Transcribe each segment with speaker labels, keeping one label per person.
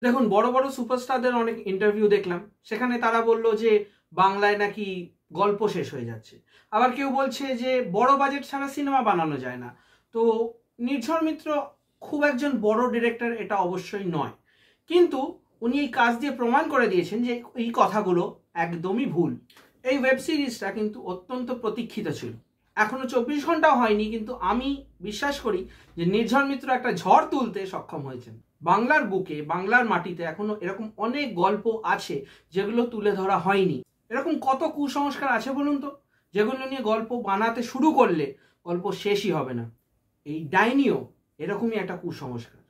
Speaker 1: দেখুন, বড় বড় সুপারস্টারদের অনেক ইন্টারভিউ দেখলাম, সেখানে তারা বলল যে বাংলায় নাকি গল্প শেষ হয়ে যাচ্ছে। আবার কেউ বলছে যে বড় বাজেট ছাড়া সিনেমা বানানো যায় না। তো নির্ঝর মিত্র খুব একজন বড় ডিরেক্টর এটা অবশ্যই নয়, কিন্তু উনি এই কাজ দিয়ে প্রমাণ করে দিয়েছেন যে এই কথাগুলো একদমই ভুল। এই ওয়েব সিরিজটা কিন্তু অত্যন্ত প্রতীক্ষিত ছিল, এখনো 24 ঘন্টাও হয়নি, কিন্তু আমি বিশ্বাস করি যে নির্ঝর মিত্র একটা ঝড় তুলতে সক্ষম হয়েছেন। বাংলার বুকে, বাংলার মাটিতে এখনো এরকম অনেক গল্প আছে যেগুলো তুলে ধরা হয়নি। এরকম কত কুসংস্কার আছে বলুন তো, যেগুলো নিয়ে গল্প বানাতে শুরু করলে গল্প শেষই হবে না। এই ডাইনিও এরকমই একটা কুসংস্কার,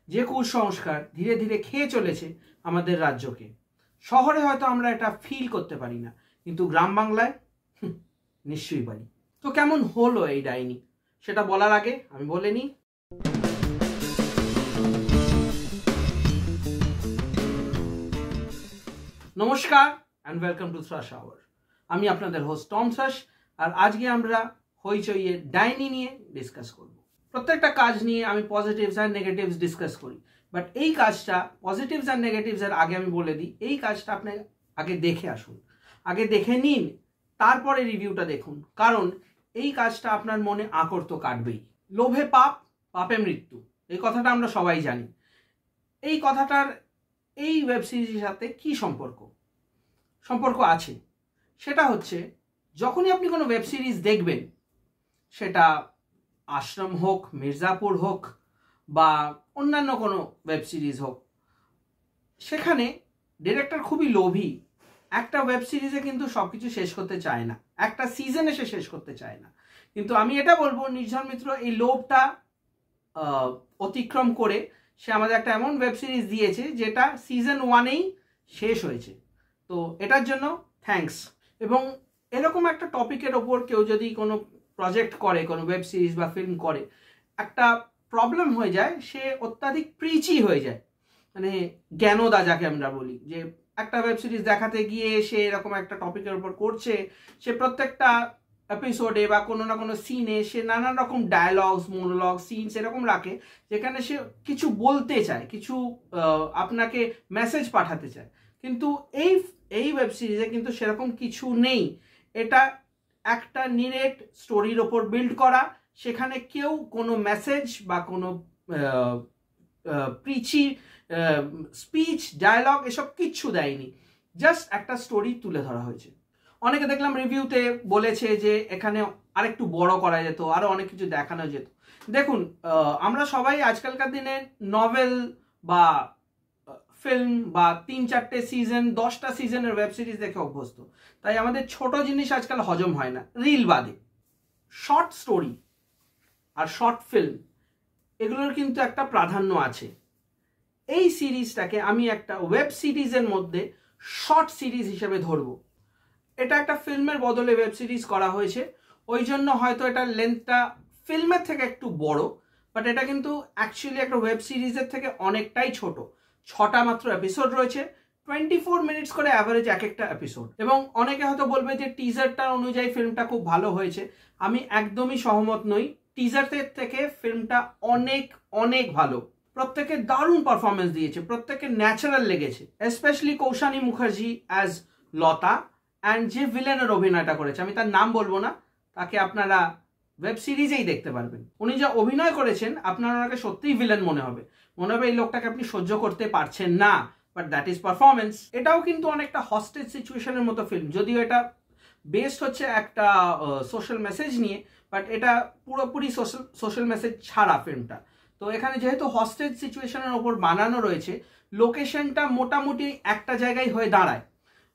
Speaker 1: যে কুসংস্কার ধীরে ধীরে খেয়ে চলেছে আমাদের রাজ্যকে। শহরে হয়তো আমরা এটা ফিল করতে পারি না, কিন্তু গ্রাম বাংলায় নিশ্চয়ই পারি। তো কেমন হলো এই ডাইনি, সেটা বলার আগে আমি বলে নিই, নমস্কার and welcome to Thrash Hour. আমি আপনাদের হোস্ট টম থ্রাশ, আর আজকে আমরা হইচইয়ে ডাইনি নিয়ে ডিসকাস করব। প্রত্যেকটা কাজ নিয়ে আমি পজিটিভস অ্যান্ড নেগেটিভস ডিসকাস করি, বাট এই কাজটা, পজিটিভস অ্যান্ড নেগেটিভসের আগে আমি বলে দিই, এই কাজটা আপনি আগে দেখে আসুন, আগে দেখে নিন, তারপরে রিভিউটা দেখুন, কারণ এই কাজটা আপনার মনে আকর তো কাটবেই। লোভে পাপ, পাপে মৃত্যু, এই কথাটা আমরা সবাই জানি। এই কথাটার এই ওয়েব সিরিজের সাথে কি সম্পর্ক আছে, সেটা হচ্ছে যখনই আপনি কোনো ওয়েব সিরিজ দেখবেন, সেটা আশ্রম হোক, মির্জাপুর হোক, বা অন্যান্য কোনো ওয়েব সিরিজ হোক, সেখানে ডিরেক্টর খুবই লোভী। একটা ওয়েব সিরিজে কিন্তু সবকিছু শেষ করতে চায় না, একটা সিজনে সে শেষ করতে চায় না। কিন্তু আমি এটা বলবো, নির্ঝর মিত্র এই লোভটা অতিক্রম করে সে আমাদের একটা এমন ওয়েব সিরিজ দিয়েছে যেটা সিজন 1-এই শেষ হয়েছে। তো এটার জন্য থ্যাঙ্কস। এবং এরকম একটা টপিকের ওপর কেউ যদি কোনো প্রজেক্ট করে, কোনো ওয়েব সিরিজ বা ফিল্ম করে, একটা প্রবলেম হয়ে যায়, সে অত্যাধিক প্রিচি হয়ে যায়, মানে জ্ঞানদা যাকে আমরা বলি, যে একটা ওয়েব সিরিজ দেখাতে গিয়ে সে এরকম একটা টপিকের উপর করছে, সে প্রত্যেকটা এপিসোডে বা কোনো না কোনো সিনে সে নানান রকম ডায়ালগস, মোনোলগ, সিনস এরকম রাখে যেখানে সে কিছু বলতে চায়, কিছু আপনাকে মেসেজ পাঠাতে চায়। কিন্তু এই ওয়েব সিরিজে কিন্তু সেরকম কিছু নেই। এটা একটা নিরেট স্টোরির ওপর বিল্ড করা, সেখানে কেউ কোনো মেসেজ বা কোনো প্রিচি স্পিচ, ডায়ালগ এসব কিচ্ছু দেয়নি, জাস্ট একটা স্টোরি তুলে ধরা হয়েছে। অনেকে দেখলাম রিভিউতে বলেছে যে এখানে আরেকটু বড় করা যেত, আরো অনেক কিছু দেখানো যেত। দেখুন, আমরা সবাই আজকালকার দিনে নভেল বা ফিল্ম বা 3-4টে সিজন, 10টা সিজনের ওয়েব সিরিজ দেখে অভ্যস্ত, তাই আমাদের ছোট জিনিস আজকাল হজম হয় না, রিল বাদে। শর্ট স্টোরি আর শর্ট ফিল্ম এগুলোর কিন্তু একটা প্রাধান্য আছে। এই সিরিজটাকে আমি একটা ওয়েব সিরিজের মধ্যে শর্ট সিরিজ হিসেবে ধরবো। এটা একটা ফিল্মের বদলে ওয়েব সিরিজ করা হয়েছে, ওই জন্য হয়তো এটার লেন্থটা ফিল্মের থেকে একটু বড়, বাট এটা কিন্তু অ্যাকচুয়ালি একটা ওয়েব সিরিজের থেকে অনেকটাই ছোট। 6টা মাত্র এপিসোড রয়েছে, 24 মিনিটস করে অ্যাভারেজ এক একটা এপিসোড। এবং অনেকে হয়তো বলবে যে টিজারটা অনুযায়ী ফিল্মটা খুব ভালো হয়েছে, আমি একদমই সহমত নই। টিজারের থেকে ফিল্মটা অনেক অনেক ভালো। প্রত্যেকে দারুণ পারফরমেন্স দিয়েছে, প্রত্যেকে ন্যাচারাল লেগেছে, specially Koushani Mukherjee as Lata, and যে ভিলেনের অভিনয়টা করেছে, আমি তার নাম বলবো না, তাকে আপনারা ওয়েব সিরিজেই দেখতে পারবেন। উনি যা অভিনয় করেছেন, আপনার ওনাকে সত্যিই ভিলেন মনে হবে এই লোকটাকে আপনি সহ্য করতে পারছেন না, বাট দ্যাট ইজ পারফরমেন্স। এটাও কিন্তু অনেকটা হস্টেজ সিচুয়েশনের মতো ফিল্ম, যদিও এটা বেসড হচ্ছে একটা সোশ্যাল মেসেজ নিয়ে, বাট এটা পুরোপুরি সোশ্যাল মেসেজ ছাড়া ফিল্মটা। তো এখানে যেহেতু হস্টেজ সিচুয়েশনের ওপর বানানো রয়েছে, লোকেশনটা মোটামুটি একটা জায়গায় হয়ে দাঁড়ায়,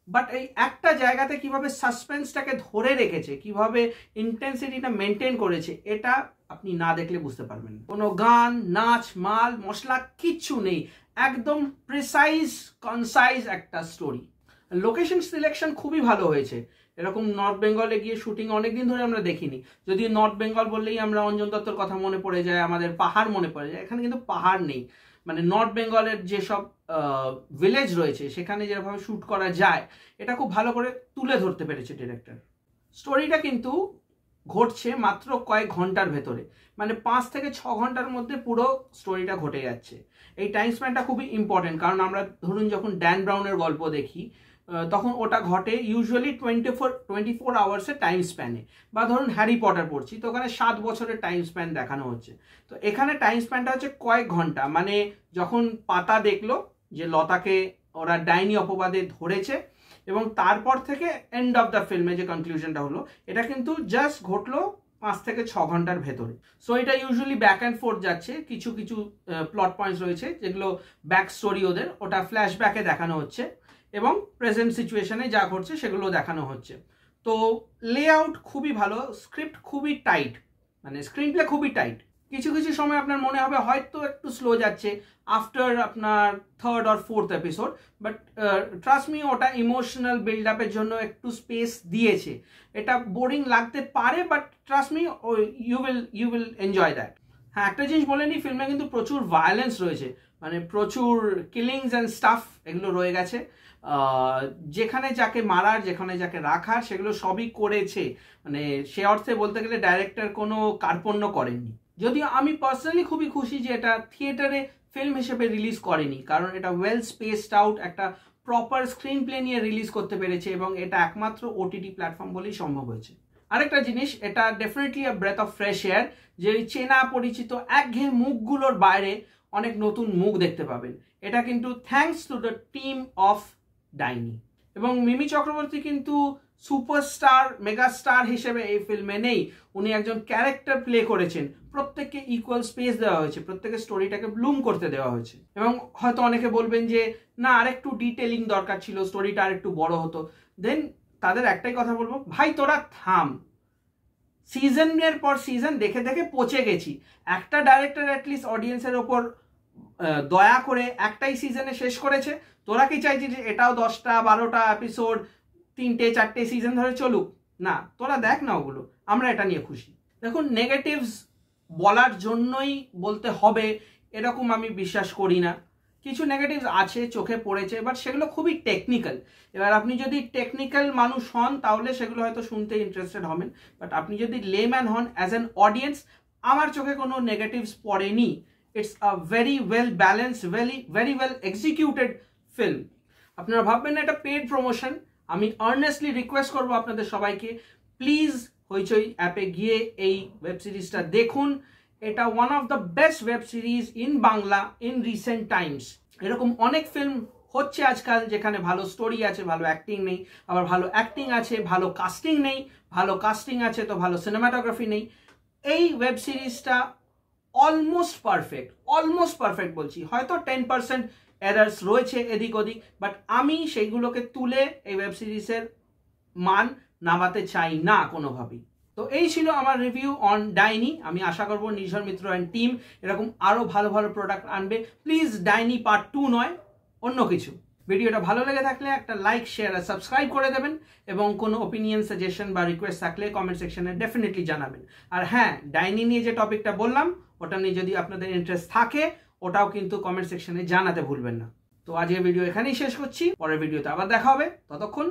Speaker 1: বাট এই একটা জায়গাতে কিভাবে সাসপেন্সটাকে ধরে রেখেছে, কিভাবে ইন্টেন্সিটিটা মেনটেন করেছে, এটা আপনি না দেখলে বুঝতে পারবেন। কোনো গান, নাচ, মাল মশলা কিচ্ছু নেই, একদম প্রিসাইজ কনসাইজ একটা স্টোরি। লোকেশন সিলেকশন খুবই ভালো হয়েছে। এরকম নর্থ বেঙ্গলে গিয়ে শুটিং অনেকদিন ধরে আমরা দেখিনি, যদিও নর্থ বেঙ্গল বললেই আমরা অঞ্জন দত্তর কথা মনে পড়ে যায়, আমাদের পাহাড় মনে পড়ে যায়। এখানে কিন্তু পাহাড় নেই, মানে নর্থ বেঙ্গলের যেসব ভিলেজ রয়েছে সেখানে যেভাবে শ্যুট করা যায়, এটা খুব ভালো করে তুলে ধরতে পেরেছে ডিরেক্টর। স্টোরিটা কিন্তু ঘটছে মাত্র কয়েক ঘন্টার ভেতরে, মানে 5 থেকে 6 ঘন্টার মধ্যে পুরো স্টোরিটা ঘটে যাচ্ছে। এই টাইম স্প্যানটা খুবই ইম্পর্টেন্ট, কারণ আমরা ধরুন যখন ড্যান ব্রাউনের গল্প দেখি তখন ওটা ঘটে ইউজুয়ালি 24 আওয়ার্সের টাইম স্প্যানে, বা ধরুন হ্যারি পটার পড়ছি তো ওখানে 7 বছরের টাইম স্প্যান দেখানো হচ্ছে। তো এখানে টাইম স্প্যানটা হচ্ছে কয়েক ঘন্টা, মানে যখন পাতা দেখলো যে লতাকে ওরা ডাইনি অপবাদে ধরেছে এবং তারপর থেকে এন্ড অফ দ্য ফিল্মে যে কনক্লুশনটা হলো, এটা কিন্তু জাস্ট ঘটলো 5 থেকে 6 ঘন্টার ভেতরে। সো এটা ইউজুয়ালি ব্যাক অ্যান্ড ফোর্থ যাচ্ছে, কিছু কিছু প্লট পয়েন্টস রয়েছে যেগুলো ব্যাক স্টোরি ওদের, ওটা ফ্ল্যাশব্যাকে দেখানো হচ্ছে এবং প্রেজেন্ট সিচুয়েশনে যা ঘটছে সেগুলো দেখানো হচ্ছে। তো লেআউট খুবই ভালো, স্ক্রিপ্ট খুবই টাইট, মানে স্ক্রিন প্লে খুবই টাইট। কিছু কিছু সময় আপনার মনে হবে হয়তো একটু স্লো যাচ্ছে আফটার আপনার 3rd or 4th episode, but trust me ওটা ইমোশনাল বিল্ড আপের জন্য একটু স্পেস দিয়েছে। এটা বোরিং লাগতে পারে, but trust me you will enjoy that. হ্যাঁ, একটা জিনিস বলে নি, ফিল্মে কিন্তু প্রচুর ভায়োলেন্স রয়েছে, মানে প্রচুর কিলিংস অ্যান্ড স্টাফ এগুলো রয়ে গেছে। যেখানে যাকে মারার, যেখানে যাকে রাখার, সেগুলো সবই করেছে। মানে সে অর্থে বলতে গেলে ডাইরেক্টর কোনো কার্পণ্য করেননি। যদিও আমি পার্সোনালি খুবই খুশি যে এটা থিয়েটারে ফিল্ম হিসেবে রিলিজ করেনি, কারণ এটা ওয়েল স্পেসড আউট একটা প্রপার স্ক্রিন প্লে নিয়ে রিলিজ করতে পেরেছে এবং এটা একমাত্র ওটিটি প্ল্যাটফর্ম বলেই সম্ভব হয়েছে। আরেকটা জিনিস, এটা definitely a breath of fresh air, যে চেনা পরিচিত একঘেয়ে মুখগুলোর বাইরে অনেক নতুন মুখ দেখতে পাবেন। এটা কিন্তু thanks to the team of ডাইনি। এবং মিমি চক্রবর্তী কিন্তু সুপারস্টার মেগাস্টার হিসেবে এই ফিল্মে নেই, উনি একজন ক্যারেক্টার প্লে করেছেন। প্রত্যেককে ইকুয়াল স্পেস দেওয়া হয়েছে, প্রত্যেকের স্টোরিটাকে ব্লুম করতে দেওয়া হয়েছে। এবং হয়তো অনেকে বলবেন যে না, আরেকটু ডিটেলিং দরকার ছিল, স্টোরিটা আরেকটু বড় হতো। দেন তাদের একটাই কথা বলবো, ভাই তোরা থাম, সিজনের পর সিজন দেখে দেখে পচে গেছি। একটা ডাইরেক্টর অ্যাটলিস্ট অডিয়েন্সের ওপর দয়া করে একটাই সিজনে শেষ করেছে, তোরা কি চাইছিস যে এটাও 10টা 12টা এপিসোড 3টে 4টে সিজন ধরে চলুক? না, তোরা দেখ না ওগুলো, আমরা এটা নিয়ে খুশি। দেখুন, নেগেটিভস বলার জন্যই বলতে হবে এরকম আমি বিশ্বাস করি না। কিছু নেগেটিভস আছে, চোখে পড়েছে, বাট সেগুলো খুবই টেকনিক্যাল। এবার আপনি যদি টেকনিক্যাল মানুষ হন তাহলে সেগুলো হয়তো শুনতে ইন্টারেস্টেড হবেন, বাট আপনি যদি লেম্যান হন অ্যাজ অ্যান অডিয়েন্স, আমার চোখে কোনো নেগেটিভস পড়েনি। It's a very well balanced, very well executed film. আপনারা ভাববেন না এটা পেড প্রমোশন। আমি আর্নেস্টলি রিকোয়েস্ট করবো আপনাদের সবাইকে, প্লিজ হইচই অ্যাপে গিয়ে এই ওয়েব সিরিজটা দেখুন। এটা one of the best web series in Bangla in recent Times. এরকম অনেক ফিল্ম হচ্ছে আজকাল যেখানে ভালো স্টোরি আছে, ভালো অ্যাক্টিং নেই, আবার ভালো অ্যাক্টিং আছে, ভালো কাস্টিং নেই, ভালো কাস্টিং আছে তো ভালো সিনেমাটোগ্রাফি নেই। এই ওয়েব সিরিজটা অলমোস্ট পারফেক্ট বলছি, হয়তো 10% এরার্স রয়েছে এদিক ওদিক, বাট আমি সেইগুলোকে তুলে এই ওয়েব সিরিজের মান নামাতে চাই না কোনোভাবেই। তো এই ছিল আমার রিভিউ অন ডাইনি। আমি আশা করবো নির্ঝর মিত্র অ্যান্ড টিম এরকম আরো ভালো ভালো প্রোডাক্ট আনবে। প্লিজ ডাইনি পার্ট 2 নয়, অন্য কিছু। ভিডিওটা ভালো লেগে থাকলে একটা লাইক, শেয়ার আর সাবস্ক্রাইব করে দেবেন, এবং কোনো ওপিনিয়ন, সাজেশন বা রিকোয়েস্ট থাকলে কমেন্ট সেকশনে ডেফিনেটলি জানাবেন। আর হ্যাঁ, ডাইনি নিয়ে যে টপিকটা বললাম ওটা নিয়ে যদি আপনাদের ইন্টারেস্ট থাকে ওটাও কিন্তু কমেন্ট সেকশনে জানাতে ভুলবেন না। তো আজকের ভিডিও এখানেই শেষ করছি, পরের ভিডিওতে আবার দেখা হবে, ততক্ষণ